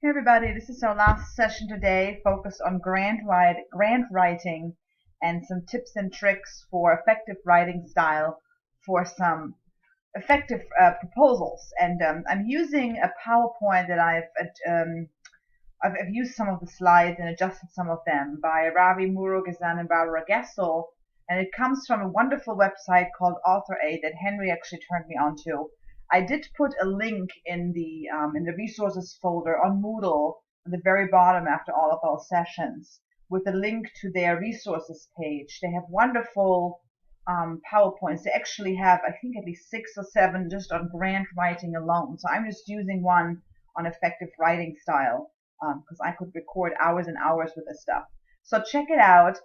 Hey everybody, this is our last session today focused on grant writing and some tips and tricks for effective writing style for some effective proposals. And I'm using a PowerPoint that I've used some of the slides and adjusted some of them by Ravi Murugesan and Barbara Gessel, and it comes from a wonderful website called AuthorAid that Henry actually turned me onto. I did put a link in the resources folder on Moodle on the very bottom after all of our sessions with a link to their resources page. They have wonderful PowerPoints. They actually have, I think, at least 6 or 7 just on grant writing alone. So I'm just using one on effective writing style because I could record hours and hours with this stuff. So check it out.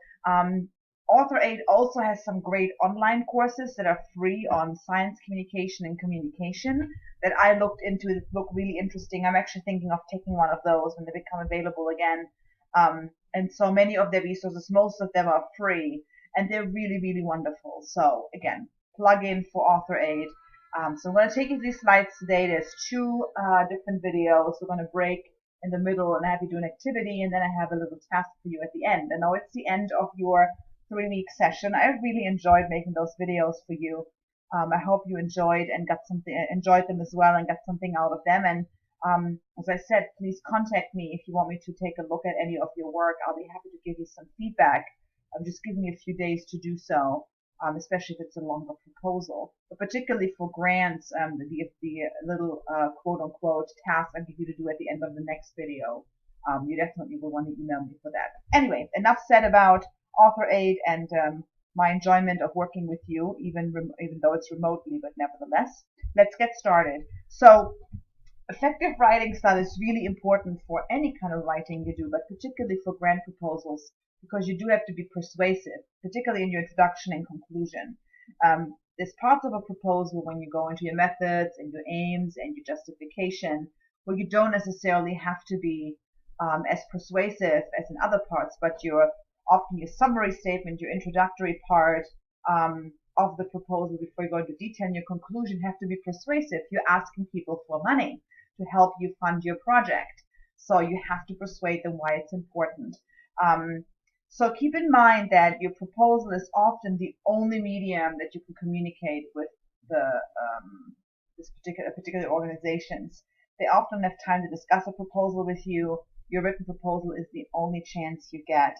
AuthorAid also has some great online courses that are free on science communication and communication that I looked into that look really interesting. I'm actually thinking of taking one of those when they become available again. And so many of their resources, most of them are free, and they're really, really wonderful. So again, plug in for AuthorAid. So I'm going to take you through these slides today. There's 2 different videos. We're going to break in the middle and have you do an activity, and then I have a little task for you at the end. And now it's the end of your 3-week session. I really enjoyed making those videos for you. I hope you enjoyed them as well and got something out of them. And as I said, please contact me if you want me to take a look at any of your work. I'll be happy to give you some feedback. I'm just giving you a few days to do so, especially if it's a longer proposal. But particularly for grants, the little quote unquote task I give you to do at the end of the next video, you definitely will want to email me for that. Anyway, enough said about AuthorAid and my enjoyment of working with you, even though it's remotely, but nevertheless. Let's get started. So, effective writing style is really important for any kind of writing you do, but particularly for grant proposals, because you do have to be persuasive, particularly in your introduction and conclusion. There's parts of a proposal when you go into your methods and your aims and your justification where you don't necessarily have to be as persuasive as in other parts, but often your summary statement, your introductory part of the proposal before you go into detail, and your conclusion have to be persuasive. You're asking people for money to help you fund your project, so you have to persuade them why it's important. So keep in mind that your proposal is often the only medium that you can communicate with this particular organizations. They often have time to discuss a proposal with you. Your written proposal is the only chance you get.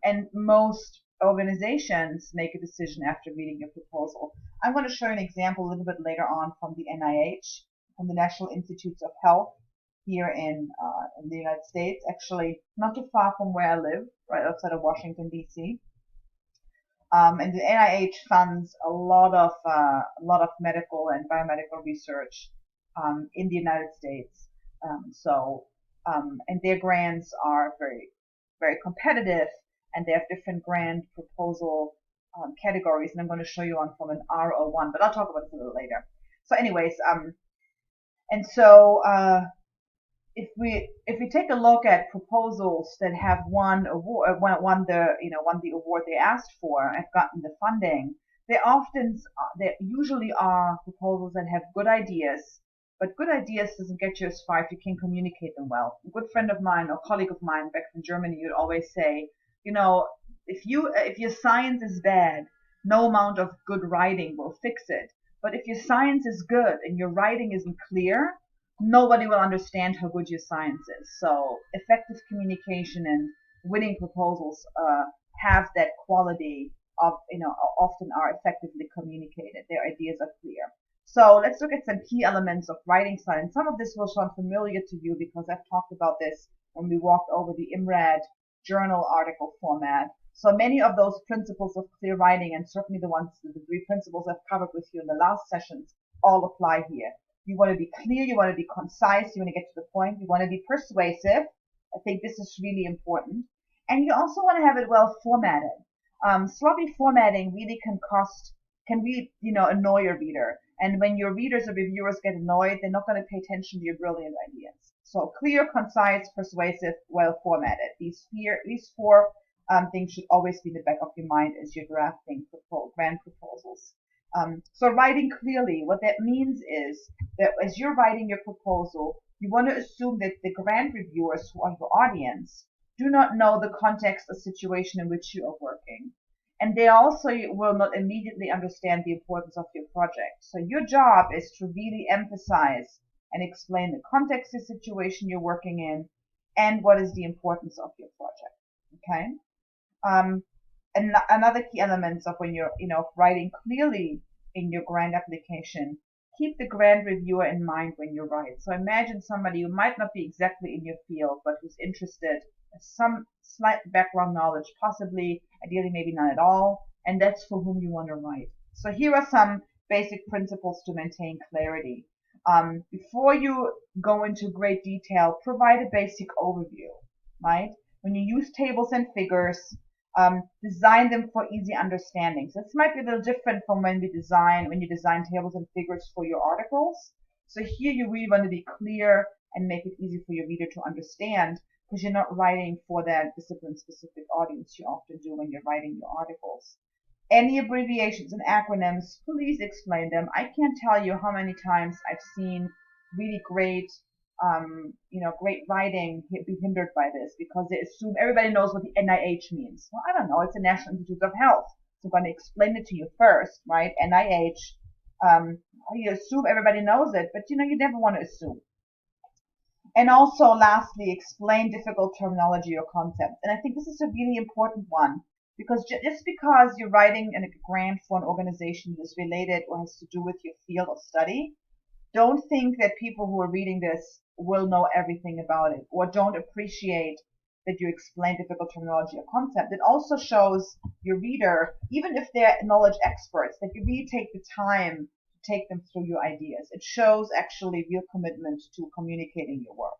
And most organizations make a decision after reading your proposal. I'm going to show you an example a little bit later on from the NIH, from the National Institutes of Health here in the United States, actually not too far from where I live, right outside of Washington, D.C. And the NIH funds a lot of medical and biomedical research in the United States. And their grants are very, very competitive, and they have different grant proposal categories, and I'm going to show you one from an R01, but I'll talk about this a little later. So anyways, if we take a look at proposals that have won the award they asked for, have gotten the funding, they usually are proposals that have good ideas. But good ideas doesn't get you as far if you can communicate them well. A good friend of mine or colleague of mine back from Germany would always say, if your science is bad, no amount of good writing will fix it. But if your science is good and your writing isn't clear, nobody will understand how good your science is. So effective communication and winning proposals have that quality of, often are effectively communicated. Their ideas are clear. So let's look at some key elements of writing style. And some of this will sound familiar to you because I've talked about this when we walked over the IMRAD journal article format. So many of those principles of clear writing, and certainly the 3 principles I've covered with you in the last sessions, all apply here. You want to be clear, you want to be concise, you want to get to the point, you want to be persuasive. I think this is really important. And you also want to have it well formatted. Sloppy formatting really can annoy your reader. And when your readers or reviewers get annoyed, they're not going to pay attention to your brilliant ideas. So clear, concise, persuasive, well formatted. These 4 things should always be in the back of your mind as you're drafting grant proposals. So writing clearly, what that means is that as you're writing your proposal, You want to assume that the grant reviewers who are your audience do not know the context or situation in which you are working. And they also will not immediately understand the importance of your project. So your job is to really emphasize and explain the context of the situation you're working in and what is the importance of your project. Okay? And another key element of when you're, writing clearly in your grant application, keep the grant reviewer in mind when you write. So imagine somebody who might not be exactly in your field, but who's interested, some slight background knowledge, possibly, ideally maybe none at all, and that's for whom you want to write. So here are some basic principles to maintain clarity. Before you go into great detail, provide a basic overview, right? When you use tables and figures, design them for easy understanding. So this might be a little different from when you design tables and figures for your articles. So here you really want to be clear and make it easy for your reader to understand, because you're not writing for that discipline-specific audience you often do when you're writing your articles. Any abbreviations and acronyms, please explain them. I can't tell you how many times I've seen really great great writing be hindered by this, because they assume everybody knows what the NIH means. Well, I don't know. It's the National Institute of Health. So I'm going to explain it to you first, right? NIH. You assume everybody knows it, but you never want to assume. And also, lastly, explain difficult terminology or concepts. And I think this is a really important one, because just because you're writing a grant for an organization that's related or has to do with your field of study, don't think that people who are reading this will know everything about it, or don't appreciate that you explain difficult terminology or concept. It also shows your reader, even if they're knowledge experts, that you really take the time to take them through your ideas. It shows actually real commitment to communicating your work.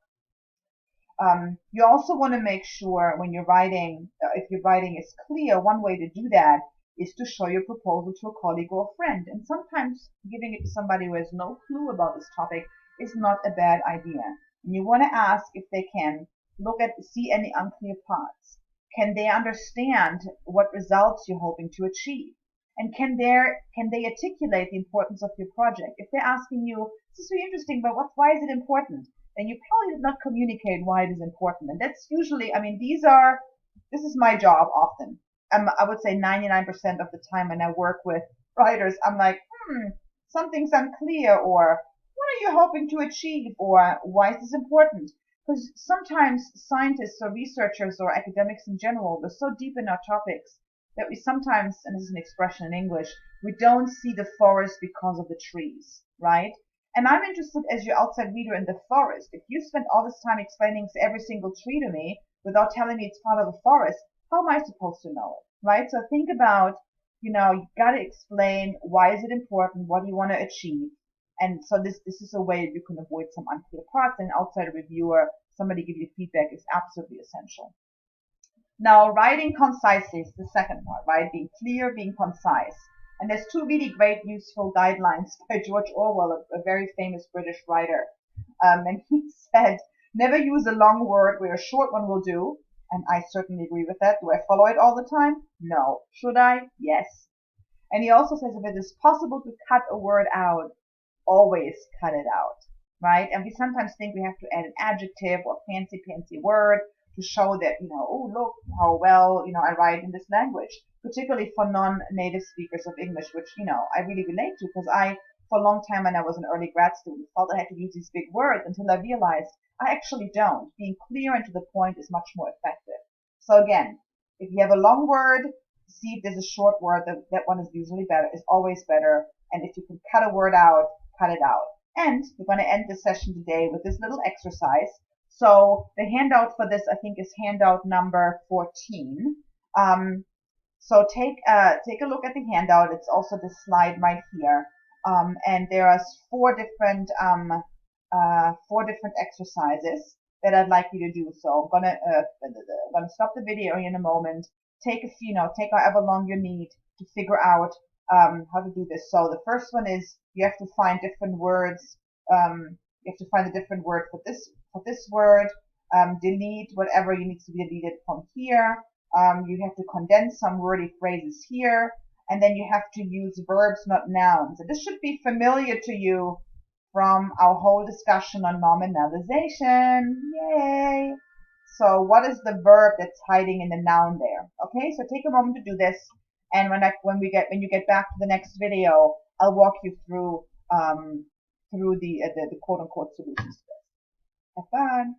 You also want to make sure when you're writing, if your writing is clear, one way to do that is to show your proposal to a colleague or a friend. And sometimes giving it to somebody who has no clue about this topic is not a bad idea. And you want to ask if they can see any unclear parts. Can they understand what results you're hoping to achieve? And can they articulate the importance of your project? If they're asking you, this is really interesting, but why is it important? Then you probably did not communicate why it is important. And that's usually, this is my job often. I would say 99% of the time when I work with writers, I'm like, something's unclear, or what are you hoping to achieve, or why is this important? Because sometimes scientists or researchers or academics in general, we're so deep in our topics that we sometimes, and this is an expression in English, we don't see the forest because of the trees, right? And I'm interested as your outside reader in the forest. If you spend all this time explaining every single tree to me without telling me it's part of the forest, how am I supposed to know it, right? So think about, you got to explain why is it important, what do you want to achieve, and so this is a way you can avoid some unclear parts. And outside a reviewer, somebody give you feedback is absolutely essential. Now, writing concisely is the second part, right? Being clear, being concise. And there's two really great useful guidelines by George Orwell, a very famous British writer. And he said, never use a long word where a short one will do. And I certainly agree with that. Do I follow it all the time? No. Should I? Yes. And he also says, if it is possible to cut a word out, always cut it out, right? And we sometimes think we have to add an adjective or fancy word to show that, oh, look how well, I write in this language, particularly for non-native speakers of English, which, I really relate to, because for a long time when I was an early grad student, felt I had to use these big words until I realized I actually don't. Being clear and to the point is much more effective. So again, if you have a long word, see if there's a short word. That one is usually better, is always better. And if you can cut a word out, cut it out. And we're going to end this session today with this little exercise. So the handout for this, I think, is handout number 14. So take a look at the handout. It's also the slide right here. And there are four different exercises that I'd like you to do. So I'm gonna stop the video in a moment. Take however long you need to figure out how to do this. So the first one is you have to find different words. You have to find a different word for this word. Delete whatever you need to be deleted from here. You have to condense some wordy phrases here, and then you have to use verbs, not nouns. And this should be familiar to you from our whole discussion on nominalization. Yay! So what is the verb that's hiding in the noun there? Okay, so take a moment to do this, and when you get back to the next video, I'll walk you through the quote unquote solutions to this. Have fun.